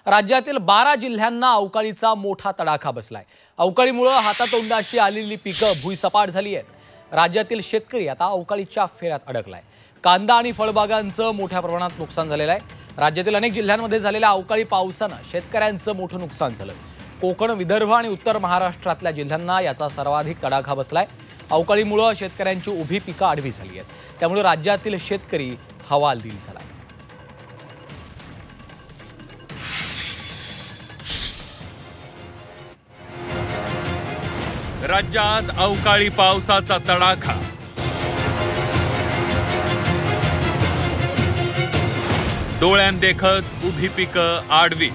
राज्यातील 12 जिल्ह्यांना अवकाळीचा मोठा तडाखा बसलाय। अवकाळीमुळे हातातोंडाशी आलेली पिकं भुईसपाट झाली आहेत। राज्यातील शेतकरी आता अवकाळीच्या फेऱ्यात अडकलाय। कांदा आणि फळबागांचं मोठ्या प्रमाणात नुकसान झालेलं आहे। राज्यातील अनेक जिल्ह्यांमध्ये झालेल्या अवकाळी पावसाने शेतकऱ्यांचं मोठं नुकसान झालं। कोकण, विदर्भ आणि उत्तर महाराष्ट्रातल्या जिल्ह्यांना याचा सर्वाधिक तडाखा बसलाय। अवकाळीमुळे शेतकऱ्यांची उभी पिकं आडवी झाली आहेत। त्यामुळे राज्यातील शेतकरी हवालदिल झालाय। राज्यात अवकाळी पावसाचा तडाखा। डोळ्यांदेखत उभी पिकं आडवी।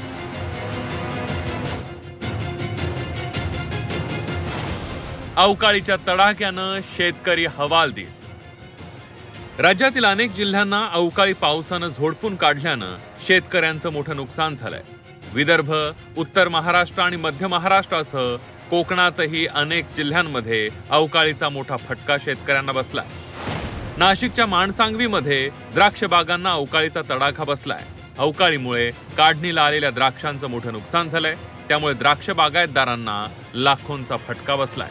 अवकाळीच्या तडाख्यानं शेतकरी हवालदिल। राज्यातील अनेक जिल्ह्यांना अवकाळी पावसानं झोडपून काढल्यानं शेतकऱ्यांचं मोठं नुकसान झालंय। विदर्भ, उत्तर महाराष्ट्र आणि मध्य महाराष्ट्रासह कोकणातही अनेक जिल्ह्यांमध्ये अवकाळीचा मोठा फटका शेतकऱ्यांना बसलाय। नाशिकच्या माणसांगवीमध्ये द्राक्ष बागांना अवकाळीचा तडाखा बसलाय। अवकाळीमुळे काढणीला आलेल्या द्राक्षांचं मोठं नुकसान झालंय। त्यामुळे द्राक्ष बागायतदारांना लाखोंचा फटका बसलाय।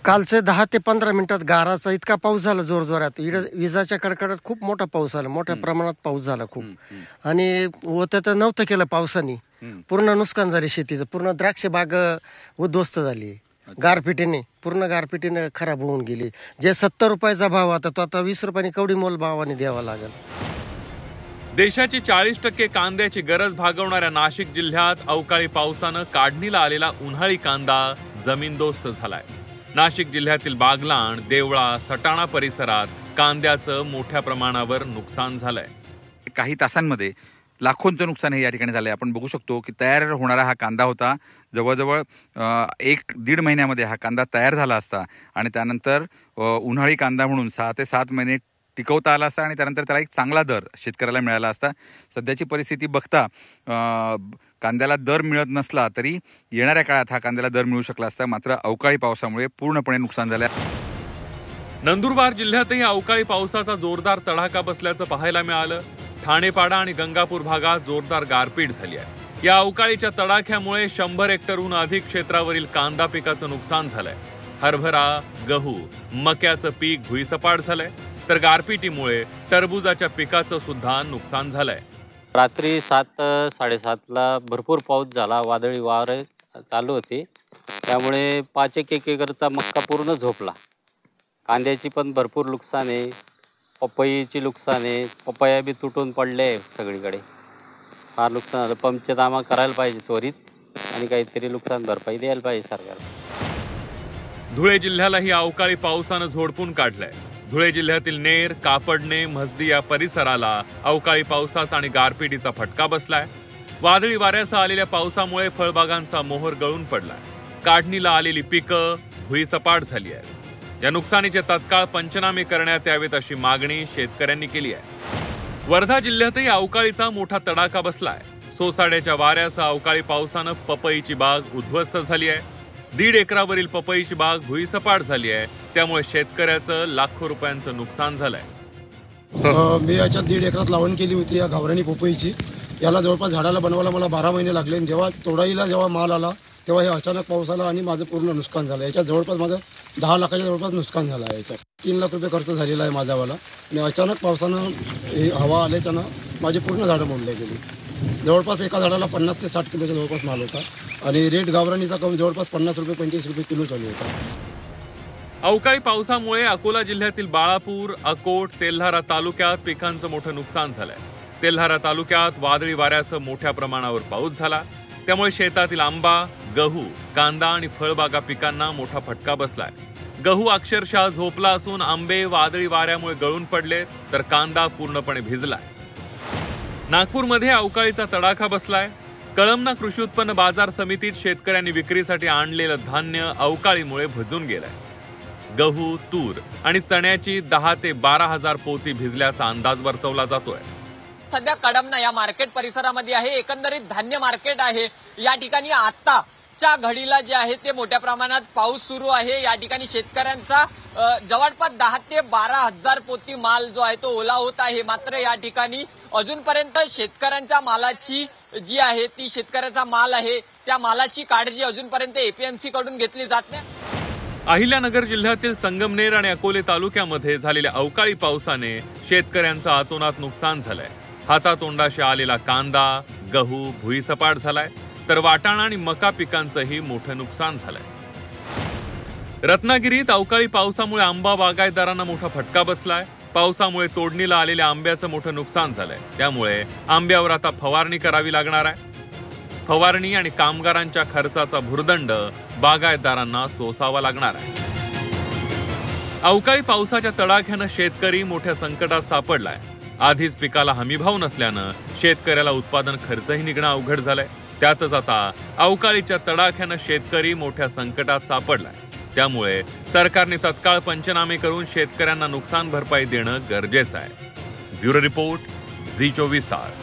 कालचे 10 ते 15 मिनिटात गाराचा इतका पाऊस झाला जोरजोरात। विजाच्या कडकडात खूप मोठा पाऊस झाला, मोठ्या प्रमाणात पाऊस झाला खूप। आणि होतं तर नव्हतं केलं पावसाने, पूर्ण नुकसान झाले शेतीचं। पूर्ण द्राक्ष बाग उद्ध्वस्त झाली गारपिटीने, पूर्ण गारपिटीने खराब होऊन गेली। जे 70 रुपयाचा भाव होता तो आता 20 रुपयांनी कवडी मोल भावाने द्यावा लागेल। देशाची 40% कांद्याची गरज भागवणाऱ्या नाशिक जिल्ह्यात अवकाळी पावसानं काढणीला आलेला उन्हाळी कांदा जमीनदोस्त झालाय। नाशिक जिल्ह्यातील बागलाण, देवळा, सटाणा परिसरात कांद्याचं मोठ्या प्रमाणावर नुकसान झालंय। काही तासांमध्ये लाखोंचं नुकसान हे या ठिकाणी झालंय। आपण बघू शकतो की तयार होणारा हा कांदा होता। जवळजवळ 1-1.5 महिन्यामध्ये हा कांदा तयार झाला असता आणि त्यानंतर उन्हाळी कांदा म्हणून 6 ते 7 महिने टिकवता आला असता आणि त्यानंतर त्याला एक चांगला दर शेतकऱ्याला मिळाला असता। सध्याची परिस्थिती बघता कांद्याला दर मिळत नसला तरी येणाऱ्या काळात हा कांद्याला दर मिळू शकला असता। मात्र अवकाळी पावसामुळे पूर्णपणे नुकसान झालं। नंदुरबार जिल्ह्यातही अवकाळी पावसाचा जोरदार तडाखा बसल्याचं पाहायला मिळालं। ठाणेपाडा आणि गंगापूर भागात जोरदार गारपीट झाली आहे। या अवकाळीच्या तडाख्यामुळे 100 हेक्टरहून अधिक क्षेत्रावरील कांदा पिकाचं नुकसान झालंय। हरभरा, गहू, मक्याचं पीक भुईसपाट झालंय, तर गारपिटीमुळे टरबूजाच्या पिकाचं सुद्धा नुकसान झालंय। रात्री 7-7:30ला भरपूर पाऊस झाला। वादळी वारे चालू होते, त्यामुळे 5 एकरचा मक्का पूर्ण झोपला। कांद्याची पण भरपूर नुकसान आहे। पपईची नुकसान आहे। पपया बी तुटून पडले सगळीकडे। फार नुकसान झालं। पंपचे दामा करायला पाहिजे त्वरित आणि काहीतरी नुकसान भरपाई द्यायला पाहिजे सरकारला। धुळे जिल्ह्यालाही अवकाळी पावसानं झोडपून काढलंय। धुळे जिल्ह्यातील नेर, कापडणे, म्हसदी या परिसराला अवकाळी पावसाचा आणि गारपिटीचा फटका बसलाय। वादळी वाऱ्यासह आलेल्या पावसामुळे फळबागांचा मोहर गळून पडलाय। काढणीला आलेली पिकं भुईसपाट झाली आहेत। या नुकसानीचे तत्काळ पंचनामे करण्यात यावेत अशी मागणी शेतकऱ्यांनी केली आहे। वर्धा जिल्ह्यातही अवकाळीचा मोठा तडाखा बसलाय। सोसाट्याच्या वाऱ्यासह अवकाळी पावसानं पपईची बाग उद्ध्वस्त झाली आहे। 1.5 एकरावरील पपईची बाग भुईसपाट झाली आहे। त्यामुळे शेतकऱ्याचं लाखो रुपयांचं नुकसान झालंय। मी याच्यात 1.5 एकरात लावण केली होती या गावरानी पपईची। याला जवळपास झाडाला बनवायला मला 12 महिने लागले। जेव्हा तोडाईला जेव्हा माल आला तेव्हा हे अचानक पाऊस आला आणि माझं पूर्ण नुकसान झालं। याच्यात जवळपास माझं 10 लाखाच्या जवळपास नुकसान झालं आहे। याच्यात 3 लाख रुपये खर्च झालेला आहे माझावाला। आणि अचानक पावसानं हवा आल्याच्यानं माझी पूर्ण झाडं मोडले गेली। जवळपास एका झाडाला 50 ते 60 किलोचा जवळपास माल होता आणि रेट गावरानीचा कमी जवळपास 50 रुपये 25 रुपये किलो चालू होता। अवकाळी पावसामुळे अकोला जिल्ह्यातील बाळापूर, अकोट, तेल्हारा तालुक्यात पिकांचं मोठं नुकसान झालंय। तेल्हारा तालुक्यात वादळी वाऱ्यासह मोठ्या प्रमाणावर पाऊस झाला। त्यामुळे शेतातील आंबा, गहू, कांदा आणि फळबागा पिकांना मोठा फटका बसलाय। गहू अक्षरशः झोपला असून आंबे वादळी वाऱ्यामुळे गळून पडले, तर कांदा पूर्णपणे भिजलाय। नागपूरमध्ये अवकाळीचा तडाखा बसलाय। कळमना कृषी उत्पन्न बाजार समितीत शेतकऱ्यांनी विक्रीसाठी आणलेलं धान्य अवकाळीमुळे भिजून गेलंय। गहू, तूर आणि चण्याची 10 ते 12 हजार पोती भिजल्याचा अंदाज वर्तवला जातोय। सध्या कळमना या मार्केट परिसरामध्ये आहे। एकंदरीत धान्य मार्केट आहे। या ठिकाणी आता आजच्या घडीला जे आहे ते मोठ्या प्रमाणात पाऊस सुरू आहे। या ठिकाणी शेतकऱ्यांचा जवळपास 10 ते 12 हजार पोती माल जो आहे तो ओला होत आहे। मात्र या ठिकाणी अजूनपर्यंत शेतकऱ्यांच्या मालाची जी आहे ती शेतकऱ्याचा माल आहे त्या मालाची काळजी अजूनपर्यंत एपीएमसी कडून घेतली जात नाही। अहिल्यानगर जिल्ह्यातील संगमनेर आणि अकोले तालुक्यामध्ये झालेल्या अवकाळी पावसाने शेतकऱ्यांचं अतोनात नुकसान झालंय। हातातोंडाशी आलेला कांदा, गहू भुईसपाट झालाय, तर वाटाणा आणि मका पिकांचंही मोठं नुकसान झालंय। रत्नागिरीत अवकाळी पावसामुळे आंबा बागायतदारांना मोठा फटका बसलाय। पावसामुळे तोडणीला आलेल्या आंब्याचं मोठं नुकसान झालंय, त्यामुळे आंब्यावर आता फवारणी करावी लागणार आहे। फवारणी आणि कामगारांच्या खर्चाचा भुर्दंड बागायतदारांना सोसावा लागणार आहे। अवकाळी पावसाच्या तडाख्यानं शेतकरी मोठ्या संकटात सापडलाय। आधीच पिकाला हमीभाव नसल्यानं शेतकऱ्याला उत्पादन खर्चही निघणं अवघड झालंय। त्यातच आता अवकाळीच्या तडाख्यानं शेतकरी मोठ्या संकटात सापडलाय। त्यामुळे सरकारने तत्काळ पंचनामे करून शेतकऱ्यांना नुकसान भरपाई देणं गरजेचं आहे। ब्युरो रिपोर्ट, झी 24 तास।